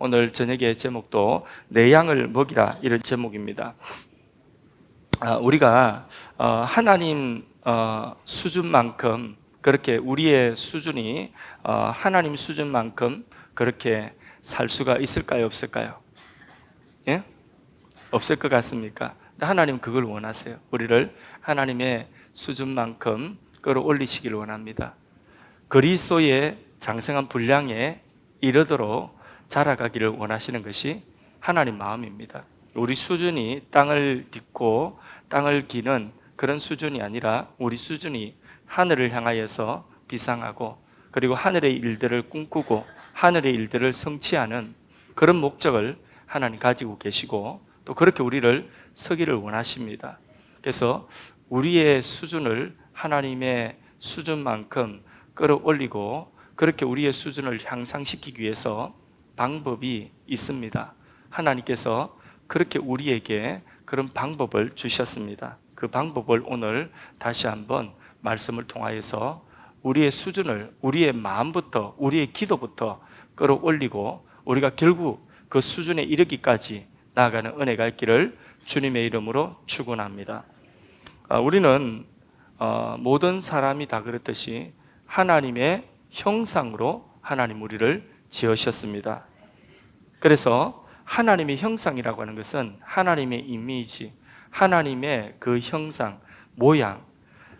오늘 저녁의 제목도 내 양을 먹이라, 이런 제목입니다. 우리가 하나님 수준만큼, 그렇게 우리의 수준이 하나님 수준만큼 그렇게 살 수가 있을까요, 없을까요? 예? 없을 것 같습니까? 하나님 그걸 원하세요. 우리를 하나님의 수준만큼 끌어올리시기를 원합니다. 그리스도의 장성한 분량에 이르도록 자라가기를 원하시는 것이 하나님 마음입니다. 우리 수준이 땅을 딛고 땅을 기는 그런 수준이 아니라 우리 수준이 하늘을 향하여서 비상하고, 그리고 하늘의 일들을 꿈꾸고 하늘의 일들을 성취하는 그런 목적을 하나님 가지고 계시고, 또 그렇게 우리를 서기를 원하십니다. 그래서 우리의 수준을 하나님의 수준만큼 끌어올리고 그렇게 우리의 수준을 향상시키기 위해서 방법이 있습니다. 하나님께서 그렇게 우리에게 그런 방법을 주셨습니다. 그 방법을 오늘 다시 한번 말씀을 통하여서 우리의 수준을, 우리의 마음부터, 우리의 기도부터 끌어올리고 우리가 결국 그 수준에 이르기까지 나아가는 은혜가 있기를 주님의 이름으로 축원합니다. 우리는 모든 사람이 다 그렇듯이 하나님의 형상으로 하나님 우리를 지으셨습니다. 그래서 하나님의 형상이라고 하는 것은 하나님의 이미지, 하나님의 그 형상, 모양,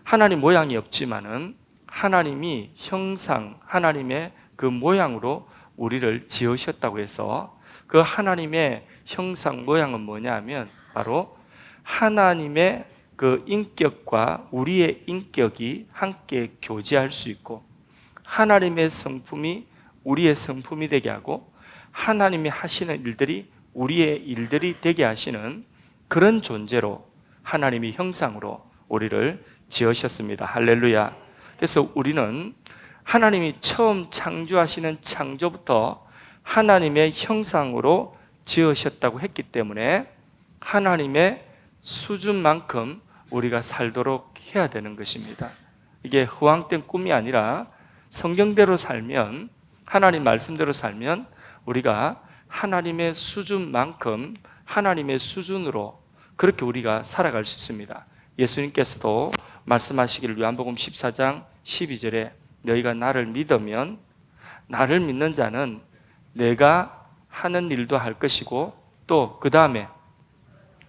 하나님 모양이 없지만은 하나님이 형상, 하나님의 그 모양으로 우리를 지으셨다고 해서 그 하나님의 형상 모양은 뭐냐 하면 바로 하나님의 그 인격과 우리의 인격이 함께 교제할 수 있고, 하나님의 성품이 우리의 성품이 되게 하고, 하나님이 하시는 일들이 우리의 일들이 되게 하시는 그런 존재로 하나님의 형상으로 우리를 지으셨습니다. 할렐루야. 그래서 우리는 하나님이 처음 창조하시는 창조부터 하나님의 형상으로 지으셨다고 했기 때문에 하나님의 수준만큼 우리가 살도록 해야 되는 것입니다. 이게 허황된 꿈이 아니라 성경대로 살면, 하나님 말씀대로 살면 우리가 하나님의 수준만큼 하나님의 수준으로 그렇게 우리가 살아갈 수 있습니다. 예수님께서도 말씀하시기를 요한복음 14장 12절에 너희가 나를 믿으면, 나를 믿는 자는 내가 하는 일도 할 것이고 또 그 다음에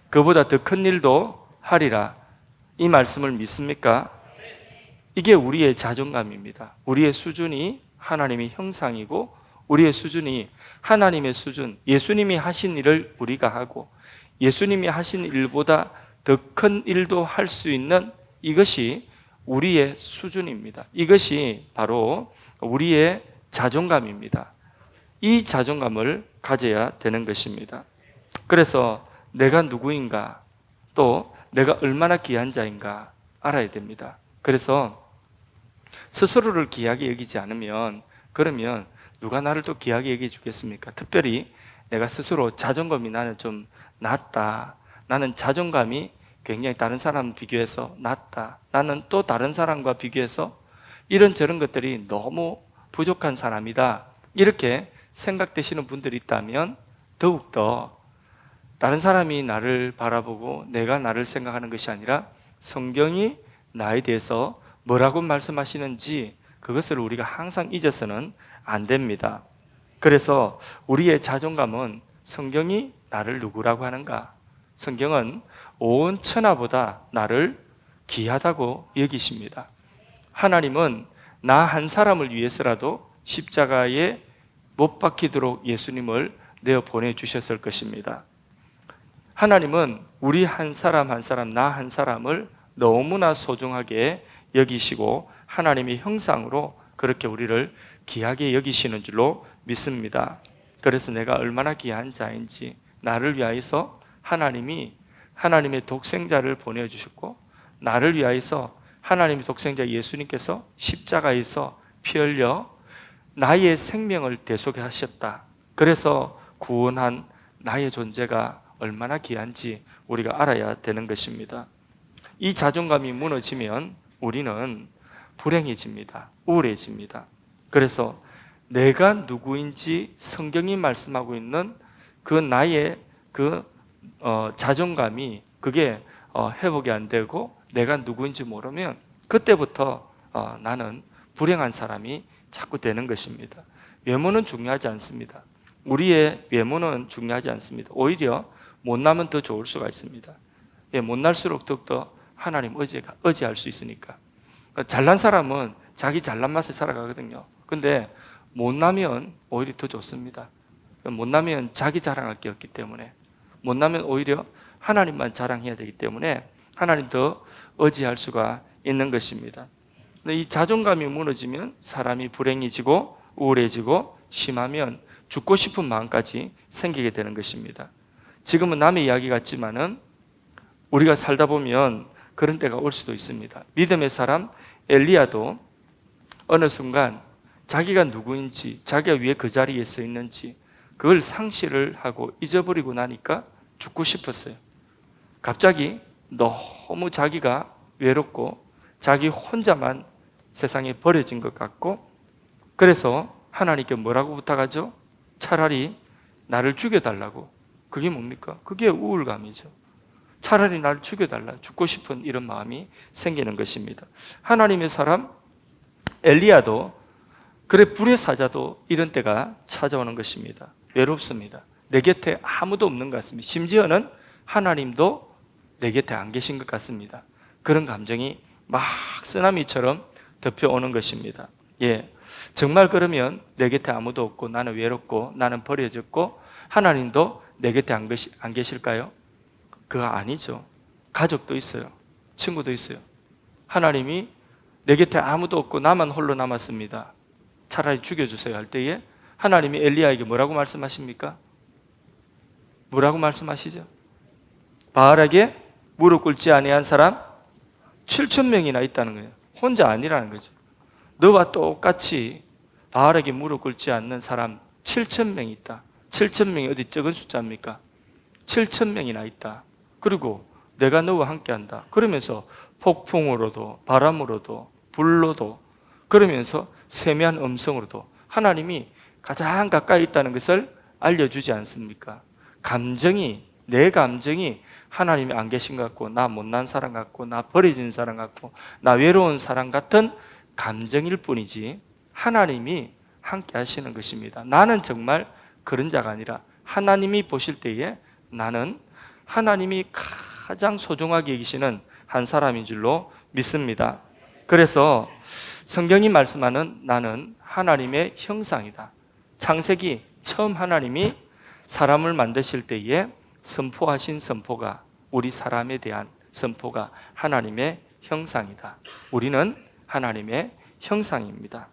그보다 더 큰 일도 하리라. 이 말씀을 믿습니까? 이게 우리의 자존감입니다. 우리의 수준이 하나님의 형상이고 우리의 수준이 하나님의 수준, 예수님이 하신 일을 우리가 하고 예수님이 하신 일보다 더 큰 일도 할 수 있는 이것이 우리의 수준입니다. 이것이 바로 우리의 자존감입니다. 이 자존감을 가져야 되는 것입니다. 그래서 내가 누구인가, 또 내가 얼마나 귀한 자인가 알아야 됩니다. 그래서 스스로를 귀하게 여기지 않으면, 그러면 누가 나를 또 귀하게 여겨 주겠습니까? 특별히 내가 스스로 자존감이 나는 좀 낮다, 나는 자존감이 굉장히 다른 사람 비교해서 낮다, 나는 또 다른 사람과 비교해서 이런저런 것들이 너무 부족한 사람이다, 이렇게 생각되시는 분들이 있다면 더욱더 다른 사람이 나를 바라보고 내가 나를 생각하는 것이 아니라 성경이 나에 대해서 뭐라고 말씀하시는지 그것을 우리가 항상 잊어서는 안 됩니다. 그래서 우리의 자존감은 성경이 나를 누구라고 하는가? 성경은 온 천하보다 나를 귀하다고 여기십니다. 하나님은 나 한 사람을 위해서라도 십자가에 못 박히도록 예수님을 내어 보내주셨을 것입니다. 하나님은 우리 한 사람 한 사람, 나 한 사람을 너무나 소중하게 여기시고 하나님의 형상으로 그렇게 우리를 귀하게 여기시는 줄로 믿습니다. 그래서 내가 얼마나 귀한 자인지, 나를 위하여서 하나님이 하나님의 독생자를 보내주셨고 나를 위하여서 하나님의 독생자 예수님께서 십자가에서 피 흘려 나의 생명을 대속해 하셨다. 그래서 구원한 나의 존재가 얼마나 귀한지 우리가 알아야 되는 것입니다. 이 자존감이 무너지면 우리는 불행해집니다. 우울해집니다. 그래서 내가 누구인지 성경이 말씀하고 있는 그 나의 그 자존감이 그게 회복이 안 되고 내가 누구인지 모르면 그때부터 나는 불행한 사람이 자꾸 되는 것입니다. 외모는 중요하지 않습니다. 우리의 외모는 중요하지 않습니다. 오히려 못나면 더 좋을 수가 있습니다. 못날수록 더욱더 하나님 의지할 수 있으니까. 잘난 사람은 자기 잘난 맛에 살아가거든요. 근데 못나면 오히려 더 좋습니다. 못나면 자기 자랑할 게 없기 때문에, 못나면 오히려 하나님만 자랑해야 되기 때문에 하나님 더 의지할 수가 있는 것입니다. 근데 이 자존감이 무너지면 사람이 불행해지고 우울해지고 심하면 죽고 싶은 마음까지 생기게 되는 것입니다. 지금은 남의 이야기 같지만은 우리가 살다 보면 그런 때가 올 수도 있습니다. 믿음의 사람 엘리야도 어느 순간 자기가 누구인지, 자기가 왜 그 자리에 서 있는지 그걸 상실을 하고 잊어버리고 나니까 죽고 싶었어요. 갑자기 너무 자기가 외롭고 자기 혼자만 세상에 버려진 것 같고, 그래서 하나님께 뭐라고 부탁하죠? 차라리 나를 죽여달라고. 그게 뭡니까? 그게 우울감이죠. 차라리 나를 죽여달라, 죽고 싶은 이런 마음이 생기는 것입니다. 하나님의 사람 엘리야도, 그래 불의 사자도 이런 때가 찾아오는 것입니다. 외롭습니다. 내 곁에 아무도 없는 것 같습니다. 심지어는 하나님도 내 곁에 안 계신 것 같습니다. 그런 감정이 막 쓰나미처럼 덮여오는 것입니다. 정말 그러면 내 곁에 아무도 없고 나는 외롭고 나는 버려졌고 하나님도 내 곁에 안 계실까요? 그거 아니죠. 가족도 있어요. 친구도 있어요. 하나님이 내 곁에 아무도 없고 나만 홀로 남았습니다. 차라리 죽여주세요 할 때에 하나님이 엘리야에게 뭐라고 말씀하십니까? 뭐라고 말씀하시죠? 바알에게 무릎 꿇지 아니한 사람 7,000명이나 있다는 거예요. 혼자 아니라는 거죠. 너와 똑같이 바알에게 무릎 꿇지 않는 사람 7,000명이 있다. 7,000명이 어디 적은 숫자입니까? 7,000명이나 있다. 그리고 내가 너와 함께한다. 그러면서 폭풍으로도 바람으로도 불로도, 그러면서 세미한 음성으로도 하나님이 가장 가까이 있다는 것을 알려주지 않습니까? 내 감정이 하나님이 안 계신 것 같고, 나 못난 사람 같고, 나 버려진 사람 같고, 나 외로운 사람 같은 감정일 뿐이지 하나님이 함께 하시는 것입니다. 나는 정말 그런 자가 아니라 하나님이 보실 때에 나는 하나님이 가장 소중하게 여기시는 한 사람인 줄로 믿습니다. 그래서 성경이 말씀하는 나는 하나님의 형상이다. 창세기 처음 하나님이 사람을 만드실 때에 선포하신 선포가, 우리 사람에 대한 선포가 하나님의 형상이다. 우리는 하나님의 형상입니다.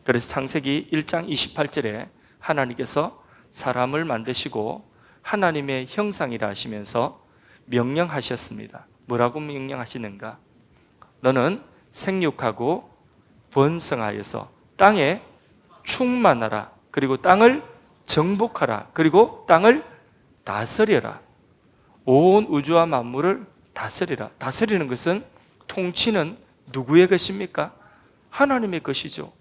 그래서 창세기 1장 28절에 하나님께서 사람을 만드시고 하나님의 형상이라 하시면서 명령하셨습니다. 뭐라고 명령하시는가? 너는 생육하고 번성하여서 땅에 충만하라. 그리고 땅을 정복하라. 그리고 땅을 다스려라. 온 우주와 만물을 다스리라. 다스리는 것은, 통치는 누구의 것입니까? 하나님의 것이죠.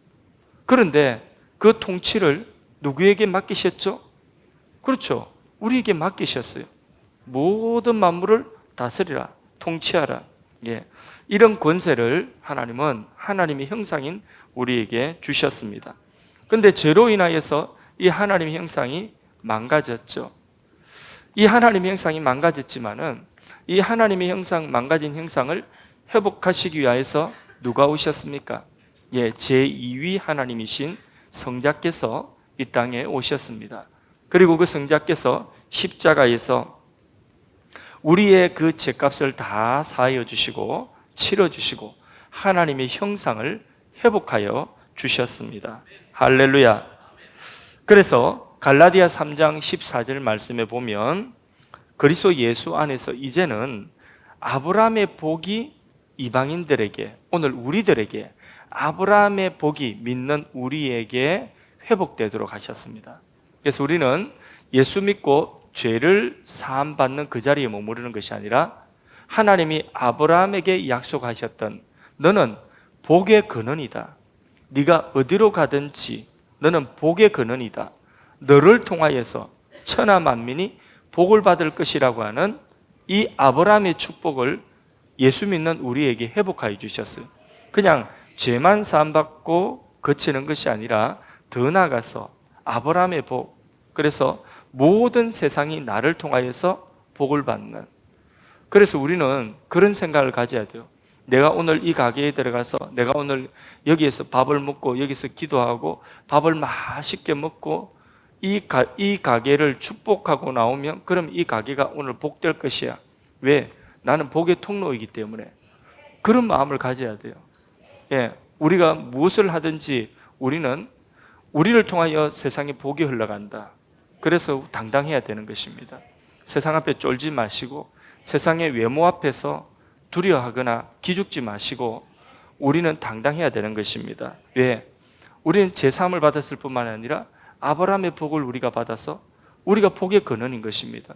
그런데 그 통치를 누구에게 맡기셨죠? 그렇죠. 우리에게 맡기셨어요. 모든 만물을 다스리라, 통치하라. 이런 권세를 하나님은 하나님의 형상인 우리에게 주셨습니다. 그런데 죄로 인하여서 이 하나님의 형상이 망가졌죠. 이 하나님의 형상이 망가졌지만은 이 하나님의 형상, 망가진 형상을 회복하시기 위하여서 누가 오셨습니까? 제2위 하나님이신 성자께서 이 땅에 오셨습니다. 그리고 그 성자께서 십자가에서 우리의 그 죄값을 다 사하여 주시고 치러 주시고 하나님의 형상을 회복하여 주셨습니다. 할렐루야. 그래서 갈라디아 3장 14절 말씀에 보면 그리스도 예수 안에서 이제는 아브라함의 복이 이방인들에게, 오늘 우리들에게 아브라함의 복이 믿는 우리에게 회복되도록 하셨습니다. 그래서 우리는 예수 믿고 죄를 사함받는 그 자리에 머무르는 것이 아니라 하나님이 아브라함에게 약속하셨던 너는 복의 근원이다. 네가 어디로 가든지 너는 복의 근원이다. 너를 통하여서 천하 만민이 복을 받을 것이라고 하는 이 아브라함의 축복을 예수 믿는 우리에게 회복하여 주셨어요. 그냥 죄만 사함받고 그치는 것이 아니라 더 나아가서 아브라함의 복, 그래서 모든 세상이 나를 통하여서 복을 받는, 그래서 우리는 그런 생각을 가져야 돼요. 내가 오늘 이 가게에 들어가서 내가 오늘 여기에서 밥을 먹고 여기서 기도하고 밥을 맛있게 먹고 이 가게를 축복하고 나오면 그럼 이 가게가 오늘 복될 것이야. 왜? 나는 복의 통로이기 때문에. 그런 마음을 가져야 돼요. 예, 우리가 무엇을 하든지 우리는 우리를 통하여 세상에 복이 흘러간다. 그래서 당당해야 되는 것입니다. 세상 앞에 쫄지 마시고 세상의 외모 앞에서 두려워하거나 기죽지 마시고 우리는 당당해야 되는 것입니다. 왜? 우리는 제사함을 받았을 뿐만 아니라 아브라함의 복을 우리가 받아서 우리가 복의 근원인 것입니다.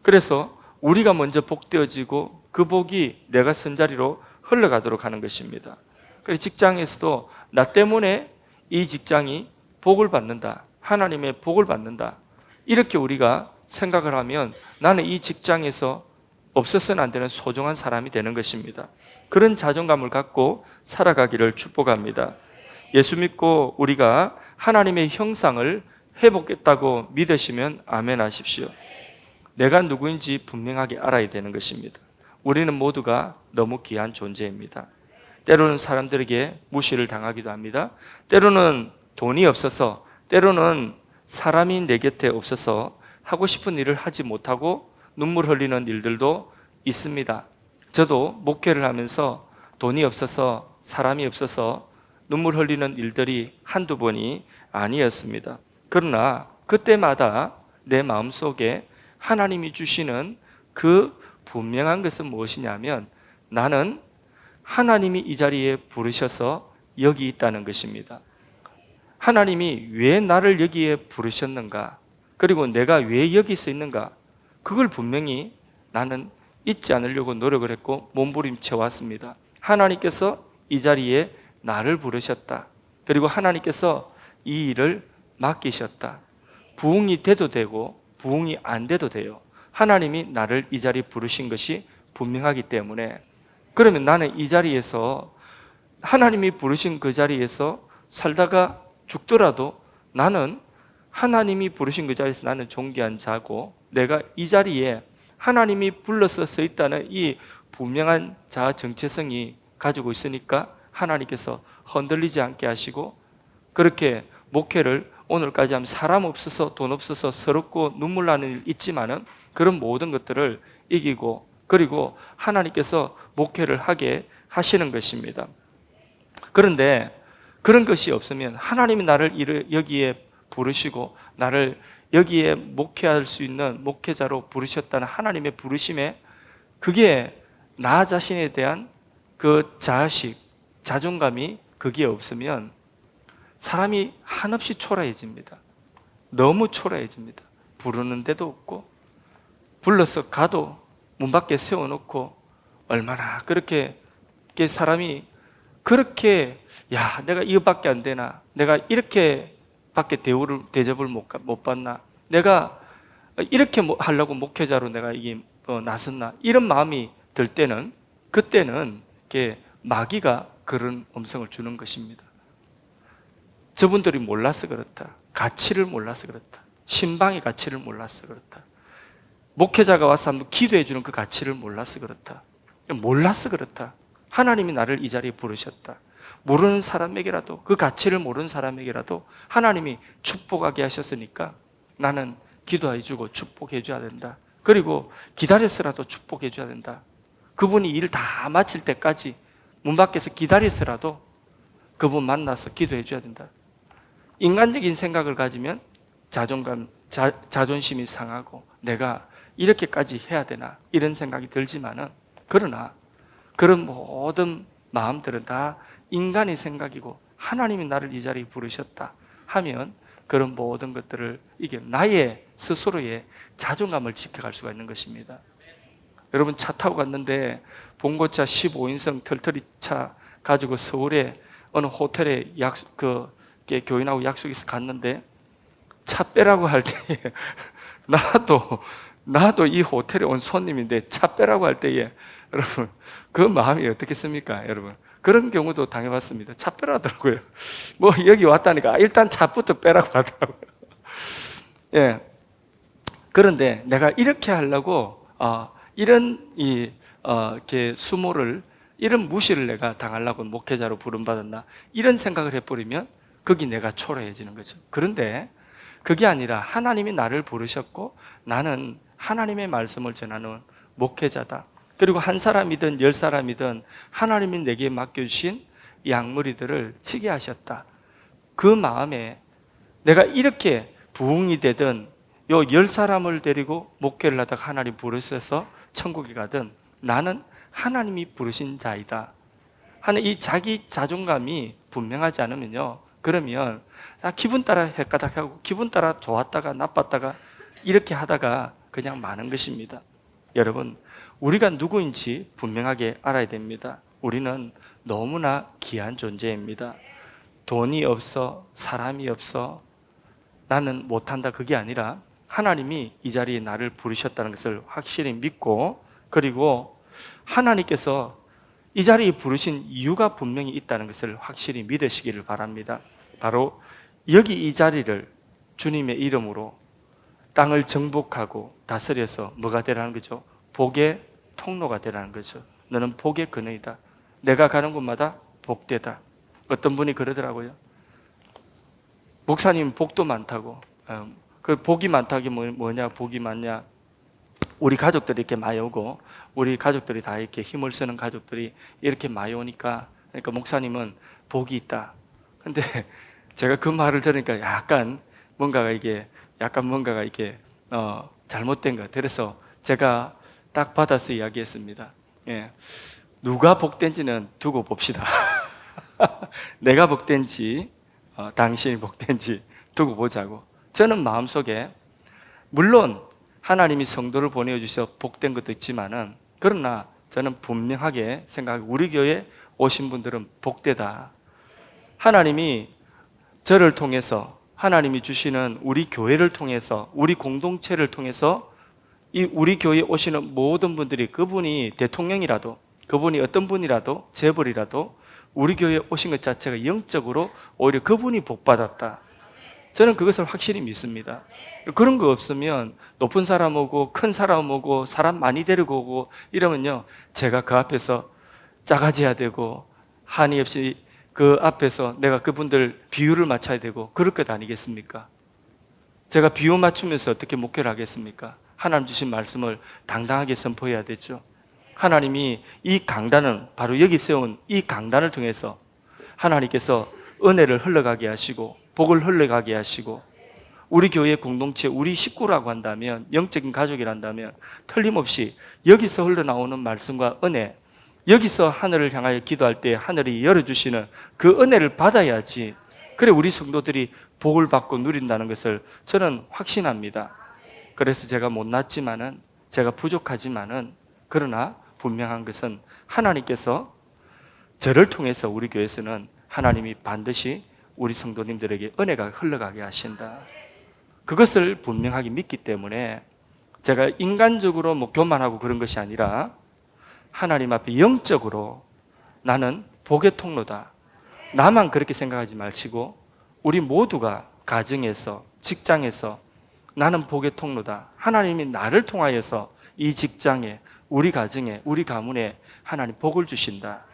그래서 우리가 먼저 복되어지고 그 복이 내가 선자리로 흘러가도록 하는 것입니다. 그래서 직장에서도 나 때문에 이 직장이 복을 받는다, 하나님의 복을 받는다, 이렇게 우리가 생각을 하면 나는 이 직장에서 없어서는 안 되는 소중한 사람이 되는 것입니다. 그런 자존감을 갖고 살아가기를 축복합니다. 예수 믿고 우리가 하나님의 형상을 회복했다고 믿으시면 아멘 하십시오. 내가 누구인지 분명하게 알아야 되는 것입니다. 우리는 모두가 너무 귀한 존재입니다. 때로는 사람들에게 무시를 당하기도 합니다. 때로는 돈이 없어서, 때로는 사람이 내 곁에 없어서 하고 싶은 일을 하지 못하고 눈물 흘리는 일들도 있습니다. 저도 목회를 하면서 돈이 없어서, 사람이 없어서 눈물 흘리는 일들이 한두 번이 아니었습니다. 그러나 그때마다 내 마음속에 하나님이 주시는 그 분명한 것은 무엇이냐면 나는 하나님이 이 자리에 부르셔서 여기 있다는 것입니다. 하나님이 왜 나를 여기에 부르셨는가, 그리고 내가 왜 여기 서 있는가, 그걸 분명히 나는 잊지 않으려고 노력을 했고 몸부림쳐 왔습니다. 하나님께서 이 자리에 나를 부르셨다. 그리고 하나님께서 이 일을 맡기셨다. 부흥이 돼도 되고 부흥이 안 돼도 돼요. 하나님이 나를 이 자리에 부르신 것이 분명하기 때문에, 그러면 나는 이 자리에서 하나님이 부르신 그 자리에서 살다가 죽더라도 나는 하나님이 부르신 그 자리에서 나는 존귀한 자고, 내가 이 자리에 하나님이 불러서 서 있다는 이 분명한 자아 정체성이 가지고 있으니까 하나님께서 흔들리지 않게 하시고, 그렇게 목회를 오늘까지 하면 사람 없어서 돈 없어서 서럽고 눈물 나는 일 있지만은 그런 모든 것들을 이기고, 그리고 하나님께서 목회를 하게 하시는 것입니다. 그런데 그런 것이 없으면, 하나님이 나를 여기에 부르시고 나를 여기에 목회할 수 있는 목회자로 부르셨다는 하나님의 부르심에, 그게 나 자신에 대한 그 자아식, 자존감이 그게 없으면 사람이 한없이 초라해집니다. 너무 초라해집니다. 부르는 데도 없고, 불러서 가도 문 밖에 세워놓고 얼마나 그렇게 사람이 그렇게, 야, 내가 이거밖에 안 되나, 내가 이렇게밖에 대접을 못 받나, 내가 이렇게 하려고 목회자로 내가 이게 나섰나, 이런 마음이 들 때는, 그때는 이렇게 마귀가 그런 음성을 주는 것입니다. 저분들이 몰라서 그렇다, 가치를 몰라서 그렇다, 신방의 가치를 몰라서 그렇다, 목회자가 와서 한번 기도해 주는 그 가치를 몰라서 그렇다, 몰라서 그렇다, 하나님이 나를 이 자리에 부르셨다, 모르는 사람에게라도, 그 가치를 모르는 사람에게라도 하나님이 축복하게 하셨으니까 나는 기도해 주고 축복해 줘야 된다, 그리고 기다려서라도 축복해 줘야 된다, 그분이 일 다 마칠 때까지 문 밖에서 기다려서라도 그분 만나서 기도해 줘야 된다. 인간적인 생각을 가지면 자존감, 자존심이 상하고 내가 이렇게까지 해야 되나 이런 생각이 들지만은, 그러나 그런 모든 마음들은 다 인간의 생각이고 하나님이 나를 이 자리에 부르셨다 하면 그런 모든 것들을 이게 나의 스스로의 자존감을 지켜갈 수가 있는 것입니다. 여러분, 차 타고 갔는데 봉고차 15인승 털터리 차 가지고 서울에 어느 호텔에 함께 교인하고 약속해서 갔는데 차 빼라고 할 때에 나도 이 호텔에 온 손님인데 차 빼라고 할 때에 여러분 그 마음이 어떻겠습니까? 여러분 그런 경우도 당해봤습니다. 차 빼라더라고요. 뭐 여기 왔다니까 일단 차부터 빼라고 하더라고요. 예. 그런데 내가 이렇게 하려고 이런 이렇게 수모를 이런 무시를 내가 당하려고 목회자로 부름받았나 이런 생각을 해버리면 거기 내가 초라해지는 거죠. 그런데 그게 아니라 하나님이 나를 부르셨고 나는 하나님의 말씀을 전하는 목회자다. 그리고 한 사람이든 10사람이든 하나님이 내게 맡겨주신 양무리들을 치게 하셨다. 그 마음에 내가 이렇게 부흥이 되든 요 10사람을 데리고 목회를 하다가 하나님 부르셔서 천국에 가든 나는 하나님이 부르신 자이다 하는 이 자기 자존감이 분명하지 않으면요, 그러면 기분 따라 헷가닥하고 기분 따라 좋았다가 나빴다가 이렇게 하다가 그냥 마는 것입니다. 여러분 우리가 누구인지 분명하게 알아야 됩니다. 우리는 너무나 귀한 존재입니다. 돈이 없어, 사람이 없어, 나는 못한다 그게 아니라 하나님이 이 자리에 나를 부르셨다는 것을 확실히 믿고, 그리고 하나님께서 이 자리에 부르신 이유가 분명히 있다는 것을 확실히 믿으시기를 바랍니다. 바로 여기 이 자리를 주님의 이름으로 땅을 정복하고 다스려서 뭐가 되라는 거죠? 복의 통로가 되라는 거죠. 너는 복의 근원이다. 내가 가는 곳마다 복되다. 어떤 분이 그러더라고요. 목사님 복도 많다고. 그 복이 많다는 게 뭐냐? 복이 많냐? 우리 가족들이 이렇게 많이 오고 우리 가족들이 다 이렇게 힘을 쓰는 가족들이 이렇게 많이 오니까, 그러니까 목사님은 복이 있다. 근데 제가 그 말을 들으니까 약간 뭔가가 이게 잘못된 것. 그래서 제가 딱 받아서 이야기했습니다. 예. 누가 복된지는 두고 봅시다. 내가 복된지 당신이 복된지 두고 보자고. 저는 마음속에 물론 하나님이 성도를 보내주셔서 복된 것도 있지만은, 그러나 저는 분명하게 생각하고 우리 교회에 오신 분들은 복되다. 하나님이 저를 통해서, 하나님이 주시는 우리 교회를 통해서, 우리 공동체를 통해서 이 우리 교회에 오시는 모든 분들이, 그분이 대통령이라도, 그분이 어떤 분이라도, 재벌이라도 우리 교회에 오신 것 자체가 영적으로 오히려 그분이 복받았다. 저는 그것을 확실히 믿습니다. 그런 거 없으면 높은 사람 오고 큰 사람 오고 사람 많이 데리고 오고 이러면요, 제가 그 앞에서 작아져야 되고 한이 없이 그 앞에서 내가 그분들 비율을 맞춰야 되고 그럴 것 아니겠습니까? 제가 비유 맞추면서 어떻게 목회를 하겠습니까? 하나님 주신 말씀을 당당하게 선포해야 되죠. 하나님이 이 강단은, 바로 여기 세운 이 강단을 통해서 하나님께서 은혜를 흘러가게 하시고 복을 흘러가게 하시고, 우리 교회 공동체, 우리 식구라고 한다면, 영적인 가족이란다면 틀림없이 여기서 흘러나오는 말씀과 은혜, 여기서 하늘을 향하여 기도할 때 하늘이 열어주시는 그 은혜를 받아야지, 그래 우리 성도들이 복을 받고 누린다는 것을 저는 확신합니다. 그래서 제가 못났지만은, 제가 부족하지만은, 그러나 분명한 것은 하나님께서 저를 통해서 우리 교회에서는 하나님이 반드시 우리 성도님들에게 은혜가 흘러가게 하신다. 그것을 분명하게 믿기 때문에 제가 인간적으로 교만하고 그런 것이 아니라 하나님 앞에 영적으로 나는 복의 통로다. 나만 그렇게 생각하지 마시고 우리 모두가 가정에서, 직장에서 나는 복의 통로다. 하나님이 나를 통하여서 이 직장에, 우리 가정에, 우리 가문에 하나님 복을 주신다.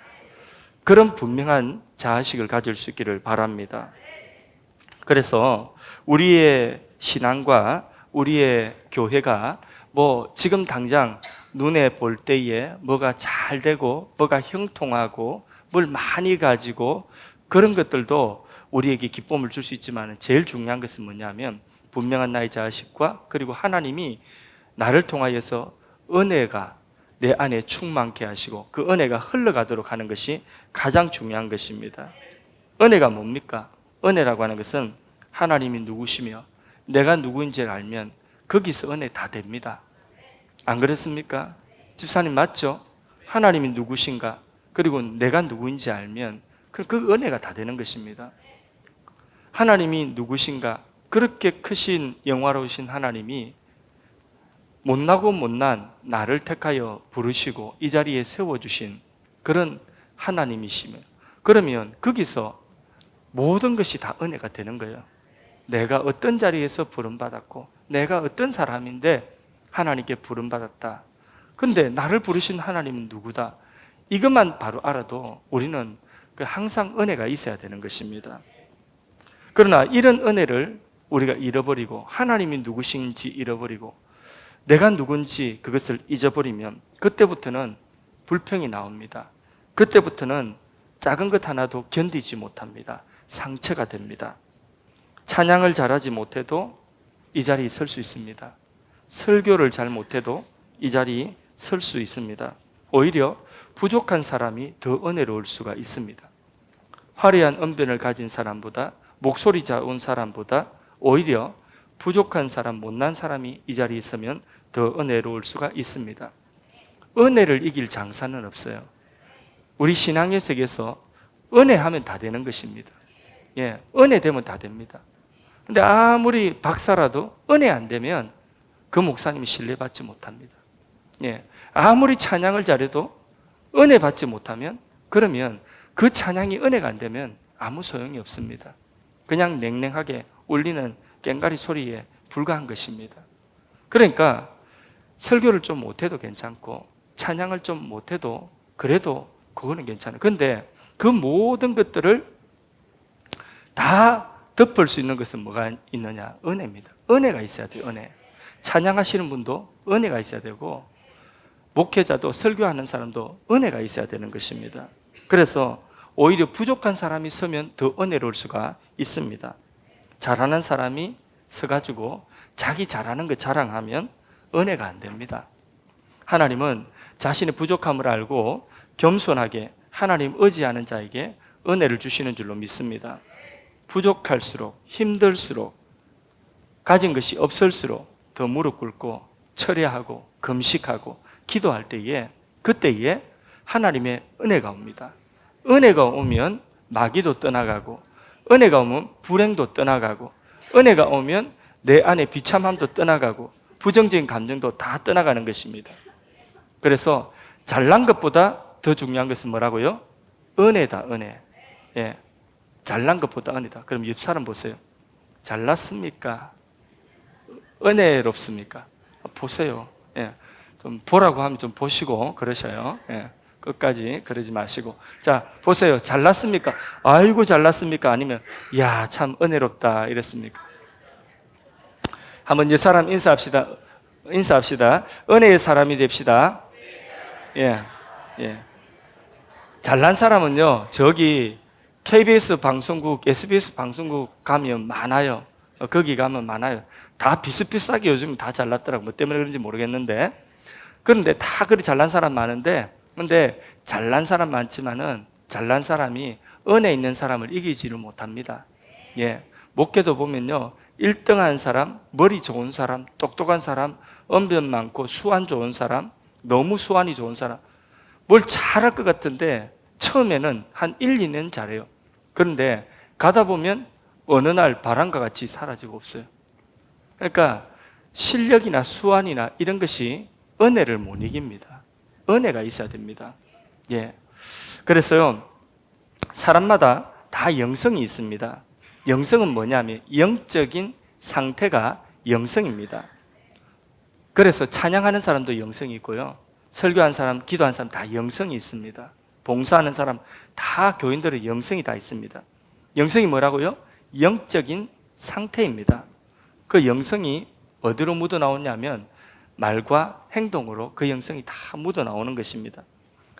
그런 분명한 자아식을 가질 수 있기를 바랍니다. 그래서 우리의 신앙과 우리의 교회가 지금 당장 눈에 볼 때에 뭐가 잘 되고 뭐가 형통하고 뭘 많이 가지고 그런 것들도 우리에게 기쁨을 줄 수 있지만, 제일 중요한 것은 뭐냐면 분명한 나의 자아식과, 그리고 하나님이 나를 통하여서 은혜가 내 안에 충만케 하시고 그 은혜가 흘러가도록 하는 것이 가장 중요한 것입니다. 은혜가 뭡니까? 은혜라고 하는 것은 하나님이 누구시며 내가 누구인지를 알면 거기서 은혜 다 됩니다. 안 그렇습니까? 집사님 맞죠? 하나님이 누구신가, 그리고 내가 누구인지 알면 그 은혜가 다 되는 것입니다. 하나님이 누구신가? 그렇게 크신 영화로우신 하나님이 못나고 못난 나를 택하여 부르시고 이 자리에 세워주신 그런 하나님이시며, 그러면 거기서 모든 것이 다 은혜가 되는 거예요. 내가 어떤 자리에서 부름받았고 내가 어떤 사람인데 하나님께 부름받았다. 근데 나를 부르신 하나님은 누구다? 이것만 바로 알아도 우리는 항상 은혜가 있어야 되는 것입니다. 그러나 이런 은혜를 우리가 잃어버리고 하나님이 누구신지 잃어버리고 내가 누군지 그것을 잊어버리면 그때부터는 불평이 나옵니다. 그때부터는 작은 것 하나도 견디지 못합니다. 상처가 됩니다. 찬양을 잘하지 못해도 이 자리에 설 수 있습니다. 설교를 잘 못해도 이 자리에 설 수 있습니다. 오히려 부족한 사람이 더 은혜로울 수가 있습니다. 화려한 언변을 가진 사람보다, 목소리 좋은 사람보다 오히려 부족한 사람, 못난 사람이 이 자리에 있으면 더 은혜로울 수가 있습니다. 은혜를 이길 장사는 없어요. 우리 신앙의 세계에서 은혜하면 다 되는 것입니다. 예, 은혜 되면 다 됩니다. 근데 아무리 박사라도 은혜 안 되면 그 목사님이 신뢰받지 못합니다. 예, 아무리 찬양을 잘해도 은혜 받지 못하면 그러면 그 찬양이 은혜가 안 되면 아무 소용이 없습니다. 그냥 냉랭하게 울리는 꽹과리 소리에 불과한 것입니다. 그러니까 설교를 좀 못해도 괜찮고 찬양을 좀 못해도 그래도 그거는 괜찮아요. 그런데 그 모든 것들을 다 덮을 수 있는 것은 뭐가 있느냐? 은혜입니다. 은혜가 있어야 돼요. 은혜. 찬양하시는 분도 은혜가 있어야 되고 목회자도 설교하는 사람도 은혜가 있어야 되는 것입니다. 그래서 오히려 부족한 사람이 서면 더 은혜로울 수가 있습니다. 잘하는 사람이 서가지고 자기 잘하는 것 자랑하면 은혜가 안 됩니다. 하나님은 자신의 부족함을 알고 겸손하게 하나님 의지하는 자에게 은혜를 주시는 줄로 믿습니다. 부족할수록, 힘들수록, 가진 것이 없을수록 더 무릎 꿇고 철회하고 금식하고 기도할 때에 그때에 하나님의 은혜가 옵니다. 은혜가 오면 마귀도 떠나가고 은혜가 오면 불행도 떠나가고 은혜가 오면 내 안에 비참함도 떠나가고 부정적인 감정도 다 떠나가는 것입니다. 그래서 잘난 것보다 더 중요한 것은 뭐라고요? 은혜다, 은혜. 예, 잘난 것보다 은혜다. 그럼 옆 사람 보세요. 잘났습니까? 은혜롭습니까? 보세요. 예, 좀 보라고 하면 좀 보시고 그러셔요. 예, 끝까지 그러지 마시고. 자, 보세요. 잘났습니까? 아이고 잘났습니까? 아니면 야, 참 은혜롭다 이랬습니까? 한번 이 사람 인사합시다. 은혜의 사람이 됩시다. 예, 예. 잘난 사람은요, 저기 KBS 방송국, SBS 방송국 가면 많아요. 거기 가면 많아요. 다 비슷비슷하게 요즘 다 잘났더라고. 뭐 때문에 그런지 모르겠는데. 그런데 다 그리 잘난 사람 많은데, 근데 잘난 사람 많지만은 잘난 사람이 은혜 있는 사람을 이기지를 못합니다. 예. 목회도 보면요, 1등한 사람, 머리 좋은 사람, 똑똑한 사람, 언변 많고 수완 좋은 사람, 너무 수완이 좋은 사람, 뭘 잘할 것 같은데 처음에는 한 1, 2년 잘해요. 그런데 가다 보면 어느 날 바람과 같이 사라지고 없어요. 그러니까 실력이나 수완이나 이런 것이 은혜를 못 이깁니다. 은혜가 있어야 됩니다. 예. 그래서요, 사람마다 다 영성이 있습니다. 영성은 뭐냐면 영적인 상태가 영성입니다. 그래서 찬양하는 사람도 영성이 있고요, 설교하는 사람, 기도하는 사람 다 영성이 있습니다. 봉사하는 사람 다 교인들의 영성이 다 있습니다. 영성이 뭐라고요? 영적인 상태입니다. 그 영성이 어디로 묻어나오냐면 말과 행동으로 그 영성이 다 묻어나오는 것입니다.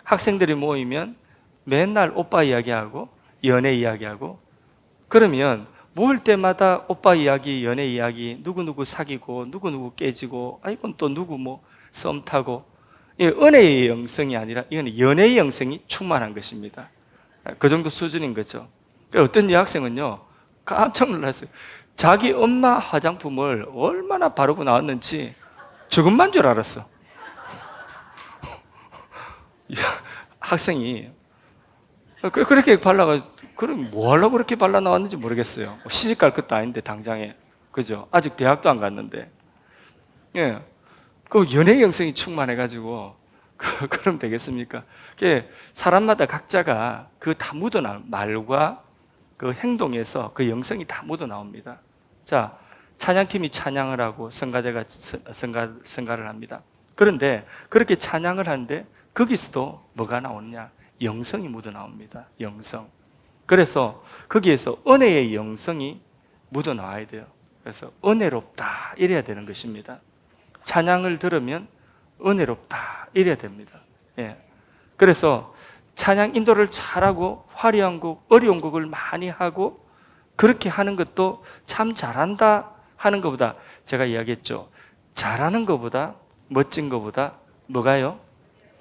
학생들이 모이면 맨날 오빠 이야기하고 연애 이야기하고, 그러면 모일 때마다 오빠 이야기, 연애 이야기, 누구누구 사귀고 누구누구 깨지고, 이건 또 누구 뭐 썸 타고, 은혜의 영성이 아니라 이건 연애의 영성이 충만한 것입니다. 그 정도 수준인 거죠. 어떤 여학생은요, 깜짝 놀랐어요. 자기 엄마 화장품을 얼마나 바르고 나왔는지 저것만 줄 알았어. 학생이 그렇게 발라가지고 그럼 뭐 하려고 그렇게 발라 나왔는지 모르겠어요. 시집 갈 것도 아닌데 당장에, 그죠? 아직 대학도 안 갔는데, 예, 그 연애 영성이 충만해가지고 그럼 되겠습니까? 사람마다 각자가 그 다 묻어나 말과 그 행동에서 그 영성이 다 묻어나옵니다. 자, 찬양팀이 찬양을 하고 성가대가 성가를 합니다. 그런데 그렇게 찬양을 하는데 거기서도 뭐가 나오느냐? 영성이 묻어나옵니다. 영성. 그래서 거기에서 은혜의 영성이 묻어나와야 돼요. 그래서 은혜롭다 이래야 되는 것입니다. 찬양을 들으면 은혜롭다 이래야 됩니다. 예. 그래서 찬양 인도를 잘하고 화려한 곡, 어려운 곡을 많이 하고 그렇게 하는 것도 참 잘한다 하는 것보다, 제가 이야기했죠, 잘하는 것보다, 멋진 것보다 뭐가요?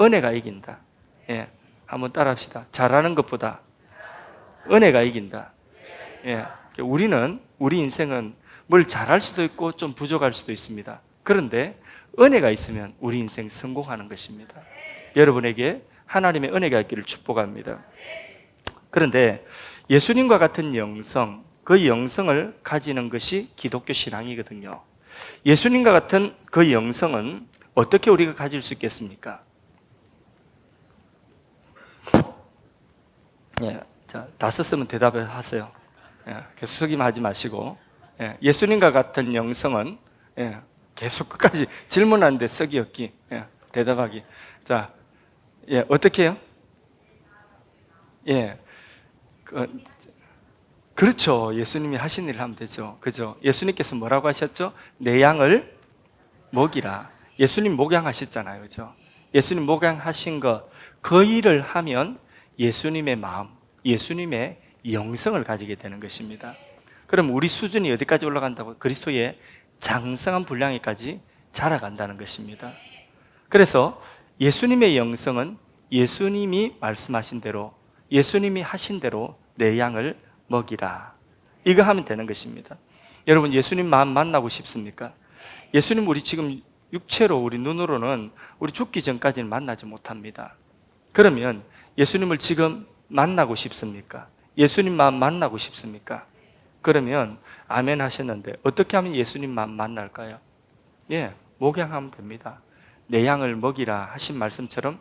은혜가 이긴다. 예. 한번 따라합시다. 잘하는 것보다 은혜가 이긴다. 예. 우리 인생은 뭘 잘할 수도 있고 좀 부족할 수도 있습니다. 그런데 은혜가 있으면 우리 인생 성공하는 것입니다. 여러분에게 하나님의 은혜가 있기를 축복합니다. 그런데 예수님과 같은 영성, 그 영성을 가지는 것이 기독교 신앙이거든요. 예수님과 같은 그 영성은 어떻게 우리가 가질 수 있겠습니까? 예, 자, 다 썼으면 대답을 하세요. 예, 계속 쓰기만 하지 마시고, 예, 예수님과 같은 영성은, 예, 계속 끝까지 질문하는데 쓰기 없기, 예, 대답하기. 자, 예, 어떻게 해요? 예, 그렇죠. 예수님이 하신 일을 하면 되죠. 그죠? 예수님께서 뭐라고 하셨죠? 내 양을 먹이라. 예수님 목양하셨잖아요. 그죠? 예수님 목양하신 그 일을 하면 예수님의 마음, 예수님의 영성을 가지게 되는 것입니다. 그럼 우리 수준이 어디까지 올라간다고? 그리스도의 장성한 분량에까지 자라간다는 것입니다. 그래서 예수님의 영성은 예수님이 말씀하신 대로, 예수님이 하신 대로 내 양을 먹이라. 이거 하면 되는 것입니다. 여러분, 예수님 마음 만나고 싶습니까? 예수님 우리 지금 육체로, 우리 눈으로는 우리 죽기 전까지는 만나지 못합니다. 그러면 예수님을 지금 만나고 싶습니까? 예수님 마음 만나고 싶습니까? 그러면 아멘 하셨는데 어떻게 하면 예수님 마음 만날까요? 예, 목양하면 됩니다. 내 양을 먹이라 하신 말씀처럼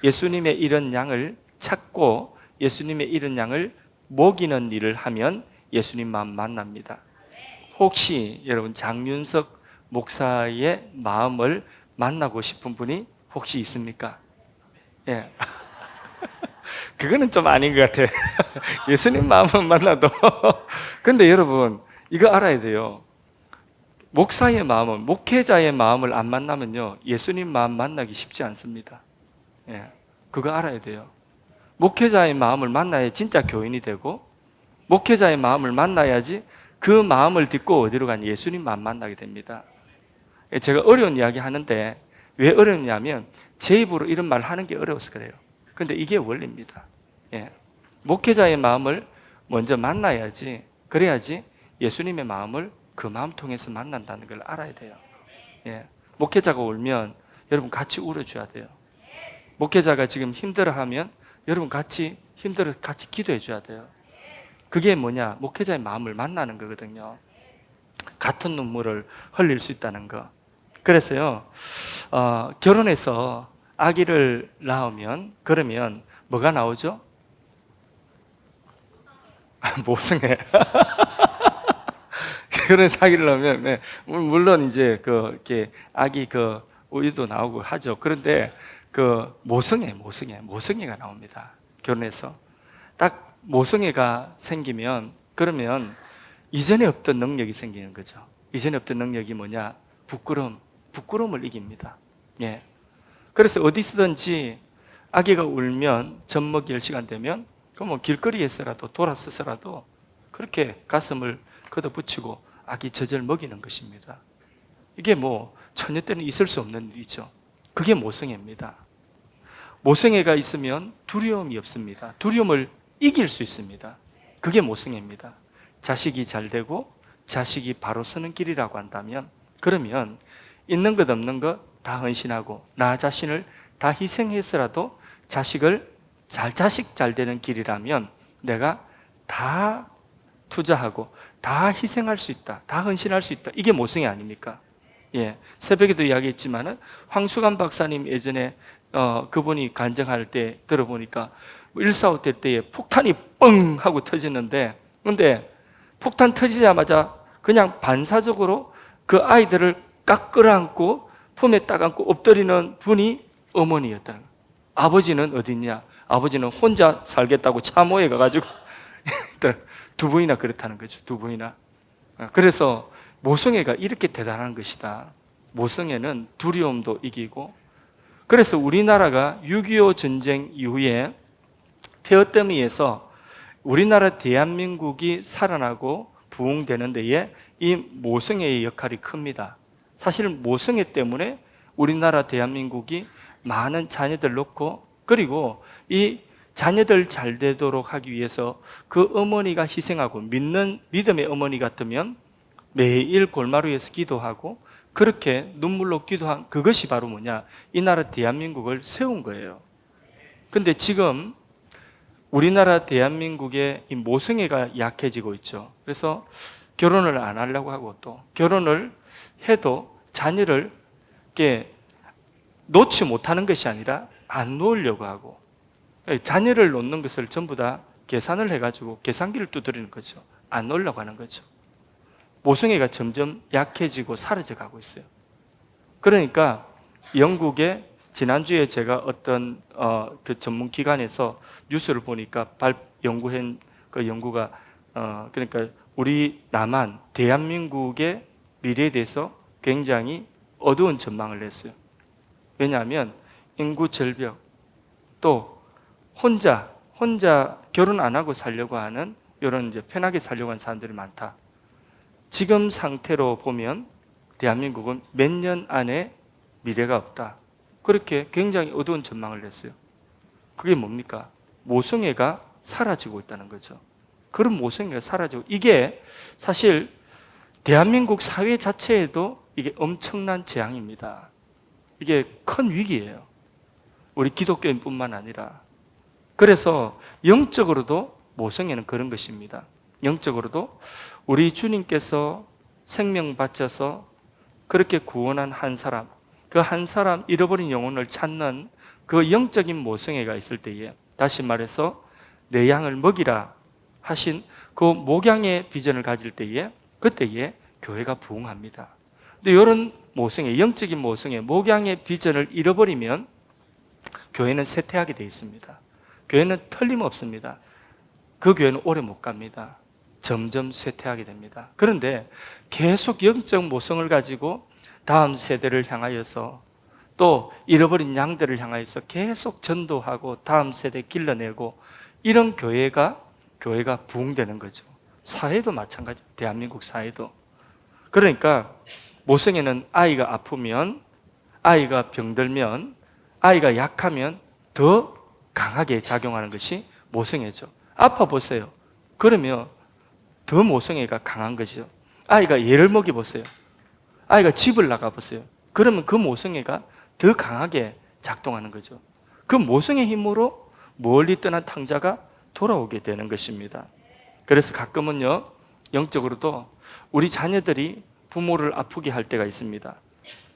예수님의 이런 양을 찾고 예수님의 이런 양을 먹이는 일을 하면 예수님 마음 만납니다. 혹시 여러분 장윤석 목사의 마음을 만나고 싶은 분이 혹시 있습니까? 예. 그거는 좀 아닌 것 같아요. 예수님 마음은 만나도. 근데 여러분, 이거 알아야 돼요. 목사의 마음은, 목회자의 마음을 안 만나면요, 예수님 마음 만나기 쉽지 않습니다. 예. 그거 알아야 돼요. 목회자의 마음을 만나야 진짜 교인이 되고, 목회자의 마음을 만나야지 그 마음을 딛고 어디로 가냐? 예수님 마음 만나게 됩니다. 제가 어려운 이야기 하는데 왜 어렵냐면 제 입으로 이런 말 하는 게 어려워서 그래요. 근데 이게 원리입니다. 예. 목회자의 마음을 먼저 만나야지, 그래야지 예수님의 마음을 그 마음 통해서 만난다는 걸 알아야 돼요. 예. 목회자가 울면 여러분 같이 울어줘야 돼요. 목회자가 지금 힘들어하면 여러분 같이 기도해 줘야 돼요. 그게 뭐냐? 목회자의 마음을 만나는 거거든요. 같은 눈물을 흘릴 수 있다는 거. 그래서요, 결혼해서 아기를 낳으면, 그러면 뭐가 나오죠? 모성애. 결혼해서 아기를 낳으면, 네, 물론 이제 이렇게 아기 우유도 나오고 하죠. 그런데 모성애가 나옵니다. 결혼해서. 딱 모성애가 생기면, 그러면 이전에 없던 능력이 생기는 거죠. 이전에 없던 능력이 뭐냐? 부끄러움을 이깁니다. 예. 그래서 어디서든지 아기가 울면 젖 먹일 시간 되면 그럼 길거리에서라도 돌아서서라도 그렇게 가슴을 걷어붙이고 아기 젖을 먹이는 것입니다. 이게 처녀 때는 있을 수 없는 일이죠. 그게 모성애입니다. 모성애가 있으면 두려움이 없습니다. 두려움을 이길 수 있습니다. 그게 모성애입니다. 자식이 잘 되고 자식이 바로 서는 길이라고 한다면, 그러면 있는 것 없는 것 다 헌신하고 나 자신을 다 희생해서라도 자식 잘 되는 길이라면 내가 다 투자하고 다 희생할 수 있다, 다 헌신할 수 있다. 이게 모성애 아닙니까? 예, 새벽에도 이야기했지만은 황수관 박사님 예전에 그분이 간증할 때 들어보니까 1.4.5대 때에 폭탄이 뻥 하고 터지는데, 근데 폭탄 터지자마자 그냥 반사적으로 그 아이들을 깍 끌어안고 품에 딱 안고 엎드리는 분이 어머니였다는 거예요. 아버지는 어디 있냐? 아버지는 혼자 살겠다고 참호에 가가지고 두 분이나 그렇다는 거죠. 두 분이나. 그래서 모성애가 이렇게 대단한 것이다. 모성애는 두려움도 이기고, 그래서 우리나라가 6.25 전쟁 이후에 폐허더미에서 우리나라 대한민국이 살아나고 부흥되는 데에 이 모성애의 역할이 큽니다. 사실 모성애 때문에 우리나라 대한민국이 많은 자녀들 놓고, 그리고 이 자녀들 잘 되도록 하기 위해서 그 어머니가 희생하고, 믿음의 어머니 같으면 매일 골마루에서 기도하고 그렇게 눈물로 기도한 그것이 바로 뭐냐? 이 나라 대한민국을 세운 거예요. 근데 지금 우리나라 대한민국의 이 모성애가 약해지고 있죠. 그래서 결혼을 안 하려고 하고, 또 결혼을 해도 자녀를 이렇게 놓지 못하는 것이 아니라 안 놓으려고 하고, 자녀를 놓는 것을 전부 다 계산을 해가지고 계산기를 두드리는 거죠. 안 놓으려고 하는 거죠. 모성애가 점점 약해지고 사라져가고 있어요. 그러니까 영국에 지난주에 제가 어떤 그 전문 기관에서 뉴스를 보니까 연구한 그 연구가 그러니까 우리 남한 대한민국의 미래에 대해서 굉장히 어두운 전망을 냈어요. 왜냐하면 인구 절벽, 또 혼자 결혼 안 하고 살려고 하는, 이런 이제 편하게 살려고 하는 사람들이 많다. 지금 상태로 보면 대한민국은 몇 년 안에 미래가 없다. 그렇게 굉장히 어두운 전망을 냈어요. 그게 뭡니까? 모성애가 사라지고 있다는 거죠. 그런 모성애가 사라지고, 이게 사실 대한민국 사회 자체에도 이게 엄청난 재앙입니다. 이게 큰 위기예요. 우리 기독교인뿐만 아니라. 그래서 영적으로도 모성애는 그런 것입니다. 영적으로도 우리 주님께서 생명 바쳐서 그렇게 구원한 한 사람, 그 한 사람 잃어버린 영혼을 찾는 그 영적인 모성애가 있을 때에, 다시 말해서 내 양을 먹이라 하신 그 목양의 비전을 가질 때에, 그때에 교회가 부흥합니다. 근데 이런 모성애, 영적인 모성애, 목양의 비전을 잃어버리면 교회는 쇠퇴하게 되어 있습니다. 교회는 틀림없습니다. 그 교회는 오래 못 갑니다. 점점 쇠퇴하게 됩니다. 그런데 계속 영적 모성을 가지고 다음 세대를 향하여서, 또 잃어버린 양들을 향하여서 계속 전도하고 다음 세대 길러내고, 이런 교회가 부흥되는 거죠. 사회도 마찬가지, 대한민국 사회도. 그러니까 모성애는 아이가 아프면, 아이가 병들면, 아이가 약하면 더 강하게 작용하는 것이 모성애죠. 아파 보세요. 그러면 더 모성애가 강한 거죠. 아이가 얘를 먹여보세요. 아이가 집을 나가보세요. 그러면 그 모성애가 더 강하게 작동하는 거죠. 그 모성의 힘으로 멀리 떠난 탕자가 돌아오게 되는 것입니다. 그래서 가끔은요, 영적으로도 우리 자녀들이 부모를 아프게 할 때가 있습니다.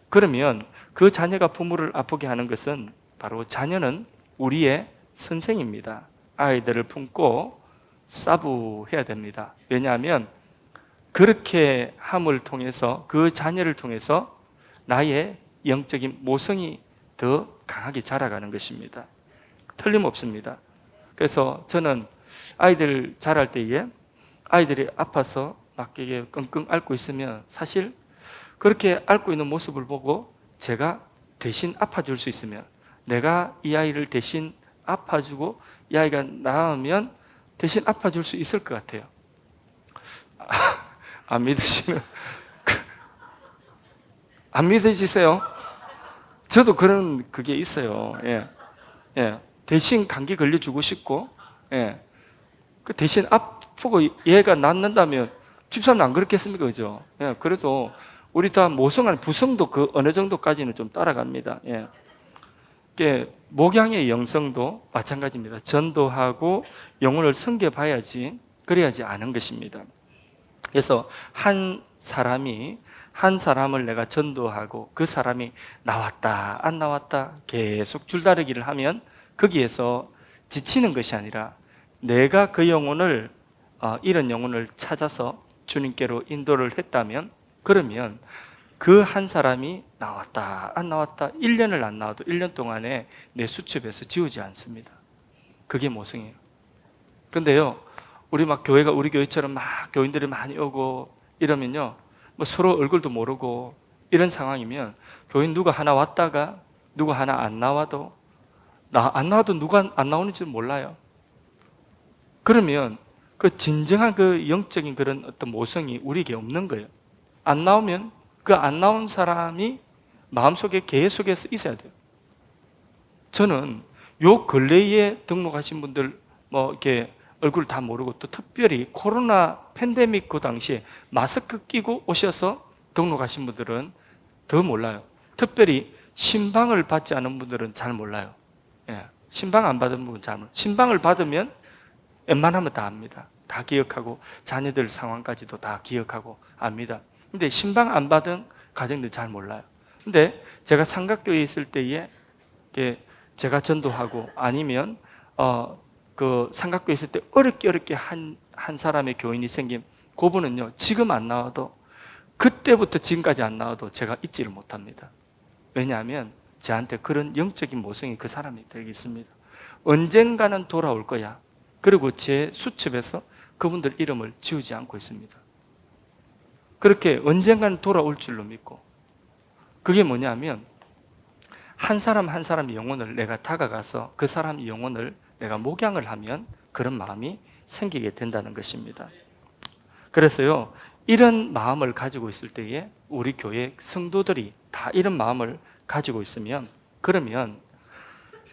그러면 그 자녀가 부모를 아프게 하는 것은 바로, 자녀는 우리의 선생입니다. 아이들을 품고 사부해야 됩니다. 왜냐하면 그렇게 함을 통해서, 그 자녀를 통해서 나의 영적인 모성이 더 강하게 자라가는 것입니다. 틀림없습니다. 그래서 저는 아이들 자랄 때에 아이들이 아파서 막 이게 끙끙 앓고 있으면, 사실 그렇게 앓고 있는 모습을 보고 제가 대신 아파줄 수 있으면, 내가 이 아이를 대신 아파주고 이 아이가 나으면 대신 아파줄 수 있을 것 같아요. 안 믿으시면 안 믿으시세요? 저도 그런 그게 있어요. 예. 대신 감기 걸려주고 싶고, 그 대신 아프고 얘가 낫는다면 집사람은 안 그렇겠습니까? 그죠? 그래도 우리 다 모성한 부성도 그 어느 정도까지는 좀 따라갑니다. 목양의 영성도 마찬가지입니다. 전도하고 영혼을 섬겨봐야지, 그래야지 아는 것입니다. 그래서 한 사람을 내가 전도하고 그 사람이 나왔다 안 나왔다 계속 줄다리기를 하면 거기에서 지치는 것이 아니라 내가 그 영혼을 이런 영혼을 찾아서 주님께로 인도를 했다면, 그러면 그 한 사람이 나왔다 안 나왔다 1년을 안 나와도 1년 동안에 내 수첩에서 지우지 않습니다. 그게 모성이에요. 근데요, 우리 교회처럼 막 교인들이 많이 오고 이러면요, 뭐 서로 얼굴도 모르고 이런 상황이면 교인 누가 하나 왔다가 누가 하나 안 나와도 안 나와도 누가 안 나오는지 몰라요. 그러면 그 진정한 그 영적인 그런 어떤 모성이 우리에게 없는 거예요. 안 나오면 그 안 나온 사람이 마음속에 계속해서 있어야 돼요. 저는 요 근래에 등록하신 분들 뭐 이렇게 얼굴 다 모르고, 또 특별히 코로나 팬데믹 그 당시에 마스크 끼고 오셔서 등록하신 분들은 더 몰라요. 특별히 신방을 받지 않은 분들은 잘 몰라요. 예, 신방 안 받은 분은 잘 몰라요. 신방을 받으면 웬만하면 다 압니다. 다 기억하고 자녀들 상황까지도 다 기억하고 압니다. 근데 신방 안 받은 가정들 잘 몰라요. 근데 제가 삼각교회에 있을 때에 제가 전도하고 아니면 그 삼각교회에 있을 때 어렵게 한 사람의 교인이 생긴 그분은요, 지금 안 나와도 그때부터 지금까지 안 나와도 제가 잊지를 못합니다. 왜냐하면 저한테 그런 영적인 모성이 그 사람이 되어 있습니다. 언젠가는 돌아올 거야. 그리고 제 수첩에서 그분들 이름을 지우지 않고 있습니다. 그렇게 언젠가는 돌아올 줄로 믿고, 그게 뭐냐면 한 사람 한 사람의 영혼을 내가 다가가서 그 사람의 영혼을 내가 목양을 하면 그런 마음이 생기게 된다는 것입니다. 그래서요, 이런 마음을 가지고 있을 때에 우리 교회 성도들이 다 이런 마음을 가지고 있으면, 그러면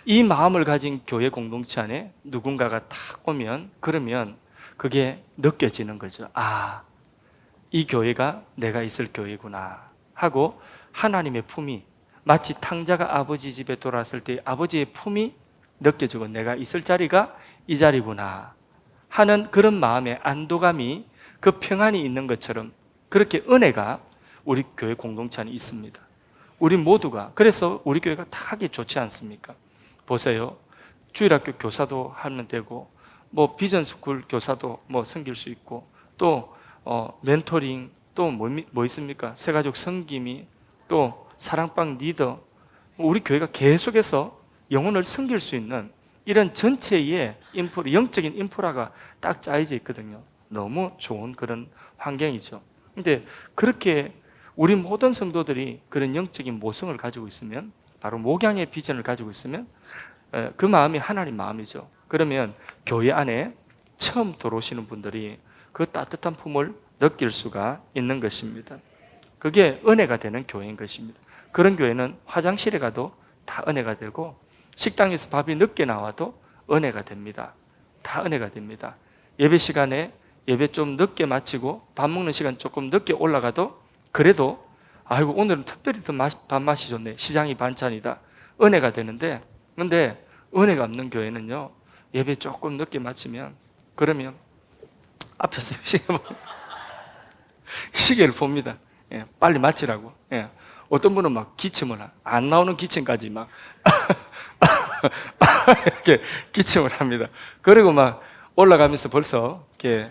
이 마음을 가진 교회 공동체 안에 누군가가 딱 오면, 그러면 그게 느껴지는 거죠. 이 교회가 내가 있을 교회구나 하고, 하나님의 품이 마치 탕자가 아버지 집에 돌아왔을 때 아버지의 품이 느껴지고 내가 있을 자리가 이 자리구나 하는 그런 마음의 안도감이, 그 평안이 있는 것처럼 그렇게 은혜가 우리 교회 공동체 안에 있습니다. 우리 모두가, 그래서 우리 교회가 다 하기 좋지 않습니까? 보세요. 주일학교 교사도 하면 되고, 뭐 비전스쿨 교사도 뭐 섬길 수 있고, 또 멘토링, 또 뭐 있습니까? 새가족 섬김이, 또 사랑방 리더, 우리 교회가 계속해서 영혼을 섬길 수 있는 이런 전체의 영적인 인프라가 딱 짜여져 있거든요. 너무 좋은 그런 환경이죠. 근데 그렇게 우리 모든 성도들이 그런 영적인 모성을 가지고 있으면, 바로 목양의 비전을 가지고 있으면 그 마음이 하나님 마음이죠. 그러면 교회 안에 처음 들어오시는 분들이 그 따뜻한 품을 느낄 수가 있는 것입니다. 그게 은혜가 되는 교회인 것입니다. 그런 교회는 화장실에 가도 다 은혜가 되고, 식당에서 밥이 늦게 나와도 은혜가 됩니다. 다 은혜가 됩니다. 예배 시간에 예배 좀 늦게 마치고 밥 먹는 시간 조금 늦게 올라가도, 그래도 아이고 오늘은 특별히 더 밥맛이 좋네, 시장이 반찬이다, 은혜가 되는데, 근데 은혜가 없는 교회는요, 예배 조금 늦게 마치면, 그러면 앞에서 시계를 봅니다. 빨리 마치라고. 어떤 분은 막 기침을, 안 나오는 기침까지 막 이렇게 기침을 합니다. 그리고 막 올라가면서 벌써 이렇게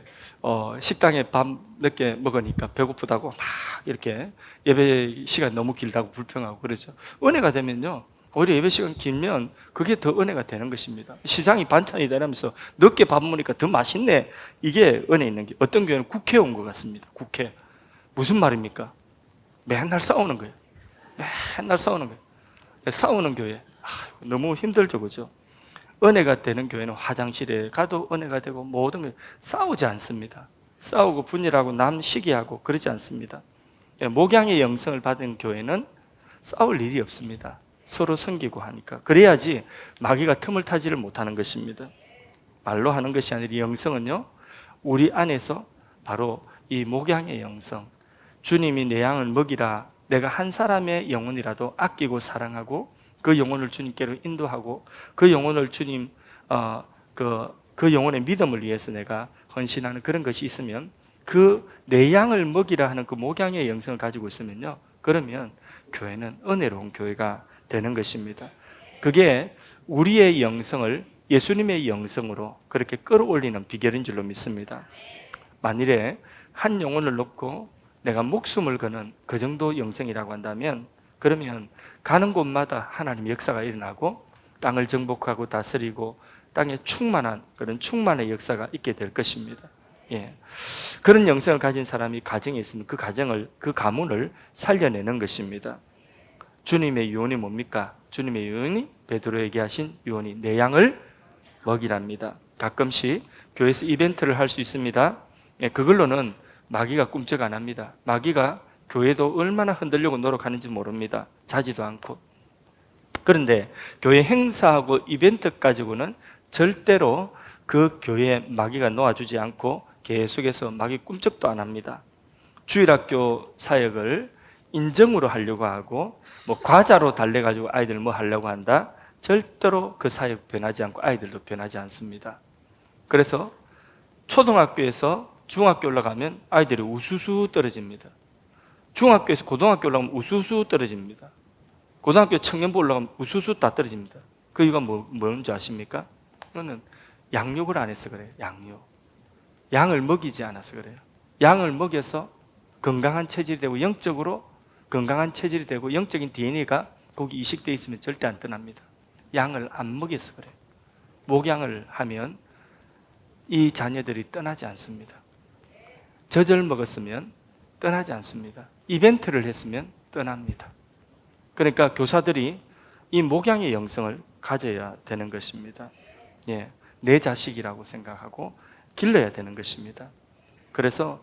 식당에 밥 늦게 먹으니까 배고프다고 막 이렇게 예배 시간 너무 길다고 불평하고 그러죠. 은혜가 되면요, 오히려 예배 시간 길면 그게 더 은혜가 되는 것입니다. 시장이 반찬이 되면서 늦게 밥 먹으니까 더 맛있네. 이게 은혜 있는 게, 어떤 교회는 국회 온 것 같습니다. 국회. 무슨 말입니까? 맨날 싸우는 거예요. 맨날 싸우는 거예요. 싸우는 교회. 너무 힘들죠, 그죠? 은혜가 되는 교회는 화장실에 가도 은혜가 되고, 모든 게 싸우지 않습니다. 싸우고 분열하고 남 시기하고 그러지 않습니다. 목양의 영성을 받은 교회는 싸울 일이 없습니다. 서로 섬기고 하니까. 그래야지 마귀가 틈을 타지를 못하는 것입니다. 말로 하는 것이 아니라 이 영성은요, 우리 안에서 바로 이 목양의 영성, 주님이 내 양을 먹이라, 내가 한 사람의 영혼이라도 아끼고 사랑하고 그 영혼을 주님께로 인도하고 그 영혼을 주님 그 영혼의 믿음을 위해서 내가 헌신하는 그런 것이 있으면 그 내 양을 먹이라 하는 그 목양의 영성을 가지고 있으면요, 그러면 교회는 은혜로운 교회가 되는 것입니다. 그게 우리의 영성을 예수님의 영성으로 그렇게 끌어올리는 비결인 줄로 믿습니다. 만일에 한 영혼을 놓고 내가 목숨을 거는 그 정도 영성이라고 한다면, 그러면 가는 곳마다 하나님의 역사가 일어나고 땅을 정복하고 다스리고 땅에 충만한 그런 충만의 역사가 있게 될 것입니다. 예. 그런 영성을 가진 사람이 가정에 있으면 그 가정을, 그 가문을 살려내는 것입니다. 주님의 유언이 뭡니까? 주님의 유언이 베드로에게 하신 유언이 내 양을 먹이랍니다. 가끔씩 교회에서 이벤트를 할 수 있습니다. 예, 그걸로는 마귀가 꿈쩍 안 합니다. 마귀가 교회도 얼마나 흔들려고 노력하는지 모릅니다. 자지도 않고. 그런데 교회 행사하고 이벤트 가지고는 절대로 그 교회에 마귀가 놓아주지 않고 계속해서 마귀 꿈쩍도 안 합니다. 주일학교 사역을 인정으로 하려고 하고 뭐 과자로 달래가지고 아이들 뭐 하려고 한다? 절대로 그 사역 변하지 않고 아이들도 변하지 않습니다. 그래서 초등학교에서 중학교 올라가면 아이들이 우수수 떨어집니다. 중학교에서 고등학교 올라가면 우수수 떨어집니다. 고등학교 청년부 올라가면 우수수 다 떨어집니다. 그 이유가 뭔지 아십니까? 그거는 양육을 안 해서 그래요. 양을 먹이지 않아서 그래요. 양을 먹여서 건강한 체질이 되고 영적으로 건강한 체질이 되고 영적인 DNA가 거기 이식되어 있으면 절대 안 떠납니다. 양을 안 먹여서 그래요. 목양을 하면 이 자녀들이 떠나지 않습니다. 젖을 먹었으면 떠나지 않습니다. 이벤트를 했으면 떠납니다. 그러니까 교사들이 이 목양의 영성을 가져야 되는 것입니다. 예, 내 자식이라고 생각하고 길러야 되는 것입니다. 그래서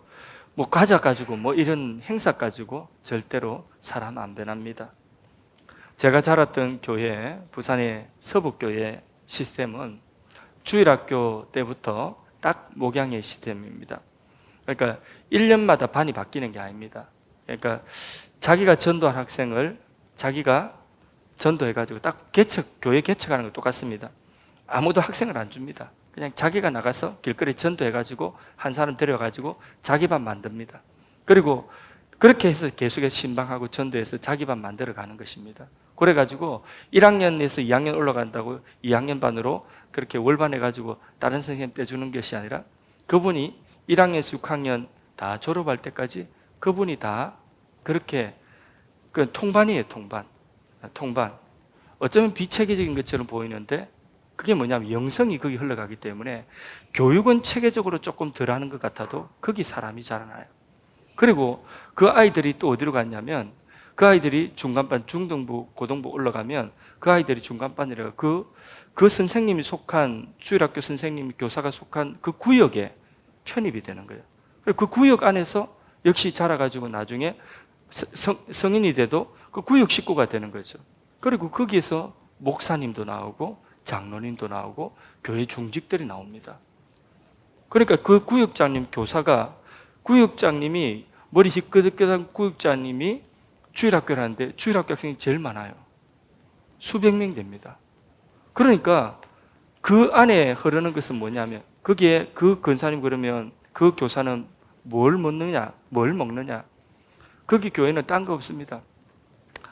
뭐 과자 가지고 뭐 이런 행사 가지고 절대로 사람 안 변합니다. 제가 자랐던 교회, 부산의 서북교회 시스템은 주일학교 때부터 딱 목양의 시스템입니다. 그러니까 1년마다 반이 바뀌는 게 아닙니다. 그러니까 자기가 전도한 학생을 자기가 전도해가지고 딱 교회 개척하는 거 똑같습니다. 아무도 학생을 안 줍니다. 그냥 자기가 나가서 길거리 전도해가지고 한 사람 데려가지고 자기 반 만듭니다. 그리고 그렇게 해서 계속해서 신방하고 전도해서 자기 반 만들어가는 것입니다. 그래가지고 1학년에서 2학년 올라간다고 2학년 반으로 그렇게 월반해가지고 다른 선생님 떼주는 것이 아니라 그분이 1학년에서 6학년 다 졸업할 때까지 그분이 다 그렇게 그 통반이에요. 통반. 어쩌면 비체계적인 것처럼 보이는데 그게 뭐냐면 영성이 거기 흘러가기 때문에 교육은 체계적으로 조금 덜하는 것 같아도 거기 사람이 자라나요. 그리고 그 아이들이 또 어디로 갔냐면 그 아이들이 중간반, 중등부, 고등부 올라가면 그 아이들이 중간반이라 그 선생님이 속한 주일학교 선생님, 교사가 속한 그 구역에 편입이 되는 거예요. 그리고 그 구역 안에서 역시 자라가지고 나중에 성인이 돼도 그 구역 식구가 되는 거죠. 그리고 거기에서 목사님도 나오고 장로님도 나오고 교회 중직들이 나옵니다. 그러니까 그 구역장님 교사가 구역장님이 머리 희끗희끗한 구역장님이 주일학교를 하는데 주일학교 학생이 제일 많아요. 수백 명 됩니다. 그러니까 그 안에 흐르는 것은 뭐냐면 거기에 그 권사님 그러면 그 교사는 뭘 먹느냐? 거기 교회는 딴 거 없습니다.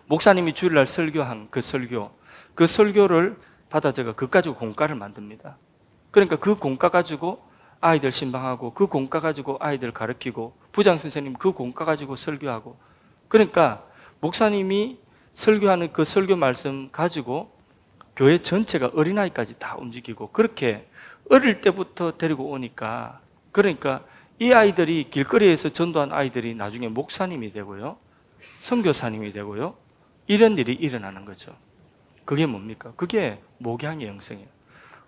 목사님이 주일날 설교한 그 설교를 받아져가 그거 가지고 공과를 만듭니다. 그러니까 그 공과 가지고 아이들 신방하고 그 공과 가지고 아이들 가르치고 부장 선생님 그 공과 가지고 설교하고 그러니까 목사님이 설교하는 그 설교 말씀 가지고 교회 전체가 어린아이까지 다 움직이고 그렇게 어릴 때부터 데리고 오니까 그러니까 이 아이들이 길거리에서 전도한 아이들이 나중에 목사님이 되고요. 선교사님이 되고요. 이런 일이 일어나는 거죠. 그게 뭡니까? 그게 목양의 영성이에요.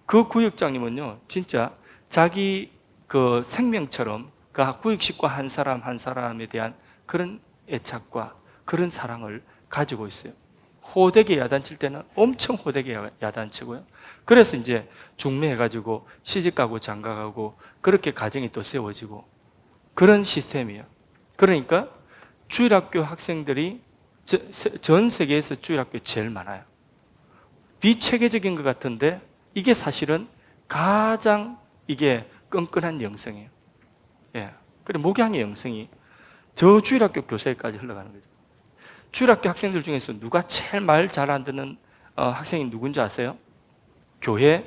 그 구역장님은요, 진짜 자기 그 생명처럼 그 구역 식구 한 사람 한 사람에 대한 그런 애착과 그런 사랑을 가지고 있어요. 호되게 야단칠 때는 엄청 호되게 야단치고요. 그래서 이제 중매해가지고 시집가고 장가가고 그렇게 가정이 또 세워지고 그런 시스템이에요. 그러니까 주일학교 학생들이 전 세계에서 주일학교 제일 많아요. 비체계적인 것 같은데 이게 사실은 가장 이게 끈끈한 영성이에요. 예. 그래 목양의 영성이 저 주일학교 교사에까지 흘러가는 거죠. 주일학교 학생들 중에서 누가 제일 말 잘 안 듣는 학생이 누군지 아세요? 교회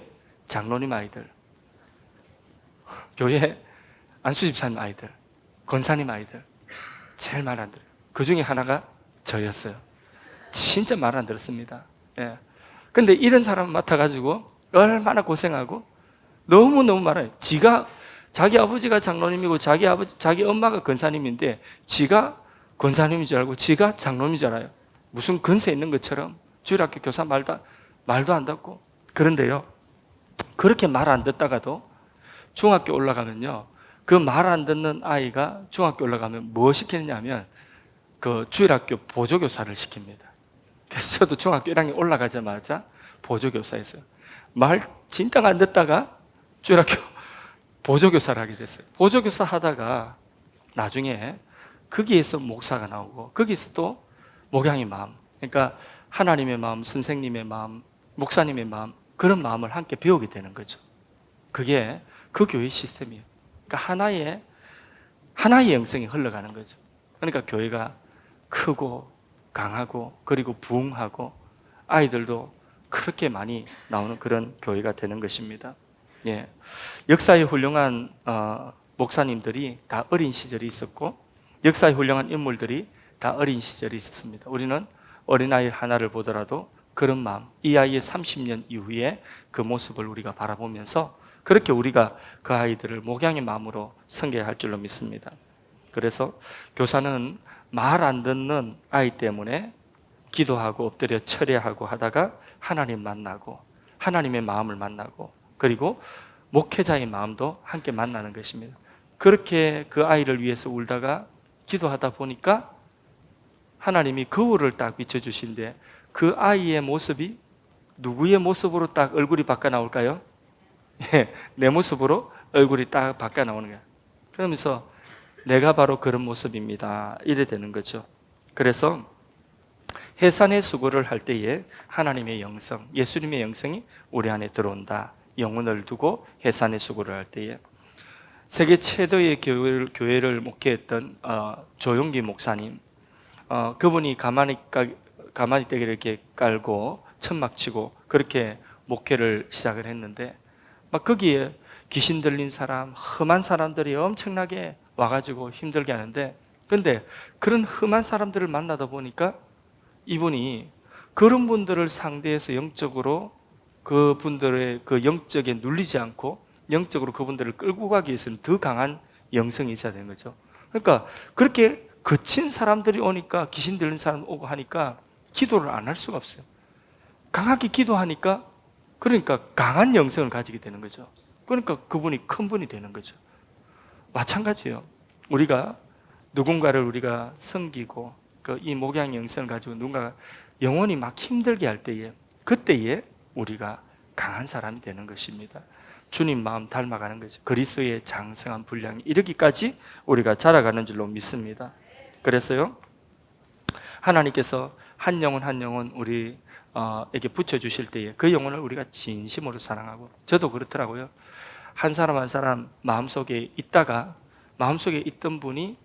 장로님 아이들, 교회 안수집사님 아이들, 권사님 아이들 제일 말 안 들어요. 그 중에 하나가 저였어요. 진짜 말 안 들었습니다. 예. 근데 이런 사람 맡아가지고 얼마나 고생하고 너무너무 말아요. 자기 아버지가 장로님이고 자기 엄마가 권사님인데 지가 권사님인 줄 알고 지가 장로님인 줄 알아요. 무슨 근세 있는 것처럼 주일학교 교사 말도 안 듣고. 그런데요, 그렇게 말 안 듣다가도 중학교 올라가면요, 그 말 안 듣는 아이가 중학교 올라가면 뭐 시키느냐면 그 주일학교 보조교사를 시킵니다. 그래서 저도 중학교 1학년 올라가자마자 보조교사였어요. 말 진작 안 듣다가 주일학교 보조교사를 하게 됐어요. 보조교사 하다가 나중에 거기에서 목사가 나오고 거기서 또 목양의 마음, 그러니까 하나님의 마음, 선생님의 마음, 목사님의 마음, 그런 마음을 함께 배우게 되는 거죠. 그게 그 교회 시스템이에요. 그러니까 하나의 영성이 흘러가는 거죠. 그러니까 교회가 크고 강하고 그리고 부흥하고 아이들도 그렇게 많이 나오는 그런 교회가 되는 것입니다. 예. 역사에 훌륭한 목사님들이 다 어린 시절이 있었고 역사에 훌륭한 인물들이 다 어린 시절이 있었습니다. 우리는 어린아이 하나를 보더라도 그런 마음, 이 아이의 30년 이후에 그 모습을 우리가 바라보면서 그렇게 우리가 그 아이들을 목양의 마음으로 섬겨야 할 줄로 믿습니다. 그래서 교사는 말 안 듣는 아이 때문에 기도하고 엎드려 철회하고 하다가 하나님 만나고 하나님의 마음을 만나고 그리고 목회자의 마음도 함께 만나는 것입니다. 그렇게 그 아이를 위해서 울다가 기도하다 보니까 하나님이 거울을 딱 비춰주신데 그 아이의 모습이 누구의 모습으로 딱 얼굴이 바뀌어 나올까요? 예, 내 모습으로 얼굴이 딱 바뀌어 나오는 거예요. 그러면서 내가 바로 그런 모습입니다. 이래 되는 거죠. 그래서 해산의 수고를 할 때에 하나님의 영성, 예수님의 영성이 우리 안에 들어온다. 영혼을 두고 해산의 수고를 할 때에 세계 최대의 교회를 목회했던 조용기 목사님, 그분이 가만히 떼기를 이렇게 깔고 천막 치고 그렇게 목회를 시작을 했는데 막 거기에 귀신 들린 사람, 험한 사람들이 엄청나게 와가지고 힘들게 하는데 근데 그런 험한 사람들을 만나다 보니까 이분이 그런 분들을 상대해서 영적으로 그분들의 그 영적에 눌리지 않고 영적으로 그분들을 끌고 가기 위해서는 더 강한 영성이 있어야 되는 거죠. 그러니까 그렇게 거친 사람들이 오니까 귀신 들린 사람 오고 하니까 기도를 안 할 수가 없어요. 강하게 기도하니까 그러니까 강한 영성을 가지게 되는 거죠. 그러니까 그분이 큰 분이 되는 거죠. 마찬가지예요. 우리가 누군가를 우리가 섬기고 이 목양 영성을 가지고 누군가가 영혼이 막 힘들게 할 때에 그때에 우리가 강한 사람이 되는 것입니다. 주님 마음 닮아가는 거죠. 그리스도의 장성한 분량이 이르기까지 우리가 자라가는 줄로 믿습니다. 그래서요 하나님께서 한 영혼 우리에게 붙여주실 때에 그 영혼을 우리가 진심으로 사랑하고 저도 그렇더라고요. 한 사람 한 사람 마음속에 있던 분이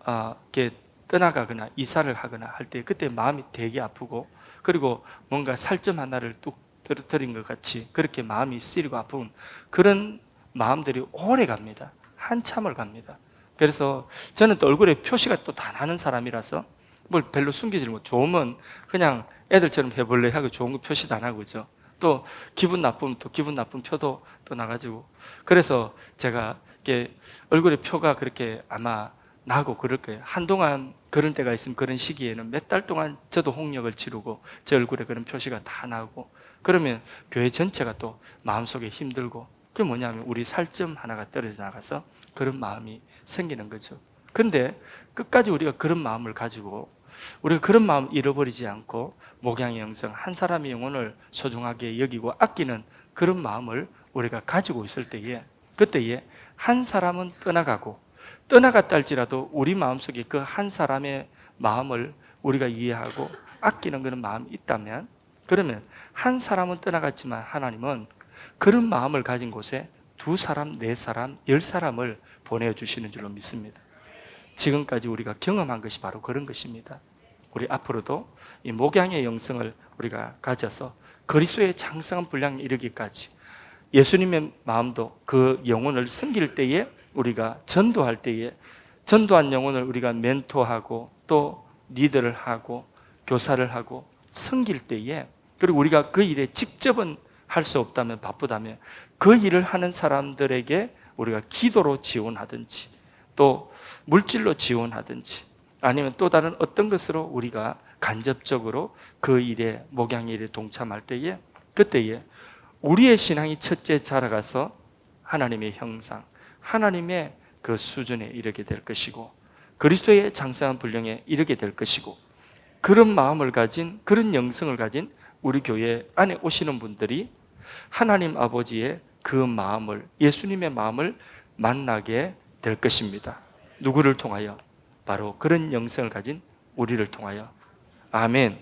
이렇게 떠나가거나 이사를 하거나 할 때 그때 마음이 되게 아프고 그리고 뭔가 살점 하나를 뚝 떨어뜨린 것 같이 그렇게 마음이 쓰리고 아픈 그런 마음들이 오래 갑니다. 한참을 갑니다. 그래서 저는 또 얼굴에 표시가 또 다 나는 사람이라서 뭘 별로 숨기지 못해요. 좋으면 그냥 애들처럼 해볼래 하고 좋은 거 표시도 안 하고 그죠. 또 기분 나쁘면 또 기분 나쁜 표도 또 나가지고 그래서 제가 이렇게 얼굴에 표가 그렇게 아마 나고 그럴 거예요. 한동안 그런 때가 있으면 그런 시기에는 몇 달 동안 저도 홍역을 치르고 제 얼굴에 그런 표시가 다 나고 그러면 교회 전체가 또 마음속에 힘들고 그게 뭐냐면 우리 살점 하나가 떨어져 나가서 그런 마음이 생기는 거죠. 그런데 끝까지 우리가 그런 마음을 가지고 우리가 그런 마음 잃어버리지 않고 목양의 영성 한 사람의 영혼을 소중하게 여기고 아끼는 그런 마음을 우리가 가지고 있을 때에 그때에 한 사람은 떠나갔다 할지라도 우리 마음속에 그 한 사람의 마음을 우리가 이해하고 아끼는 그런 마음이 있다면 그러면 한 사람은 떠나갔지만 하나님은 그런 마음을 가진 곳에 2사람, 4사람, 10사람을 보내주시는 줄로 믿습니다. 지금까지 우리가 경험한 것이 바로 그런 것입니다. 우리 앞으로도 이 목양의 영성을 우리가 가져서 그리스도의 장성한 분량에 이르기까지 예수님의 마음도 그 영혼을 섬길 때에 우리가 전도할 때에 전도한 영혼을 우리가 멘토하고 또 리더를 하고 교사를 하고 섬길 때에 그리고 우리가 그 일에 직접은 할 수 없다면 바쁘다면 그 일을 하는 사람들에게 우리가 기도로 지원하든지 또 물질로 지원하든지 아니면 또 다른 어떤 것으로 우리가 간접적으로 그 일에 목양 일에 동참할 때에 그때에 우리의 신앙이 첫째 자라가서 하나님의 형상, 하나님의 그 수준에 이르게 될 것이고 그리스도의 장성한 분량에 이르게 될 것이고 그런 마음을 가진 그런 영성을 가진 우리 교회 안에 오시는 분들이 하나님 아버지의 그 마음을 예수님의 마음을 만나게 될 것입니다. 누구를 통하여? 바로 그런 영성을 가진 우리를 통하여. 아멘.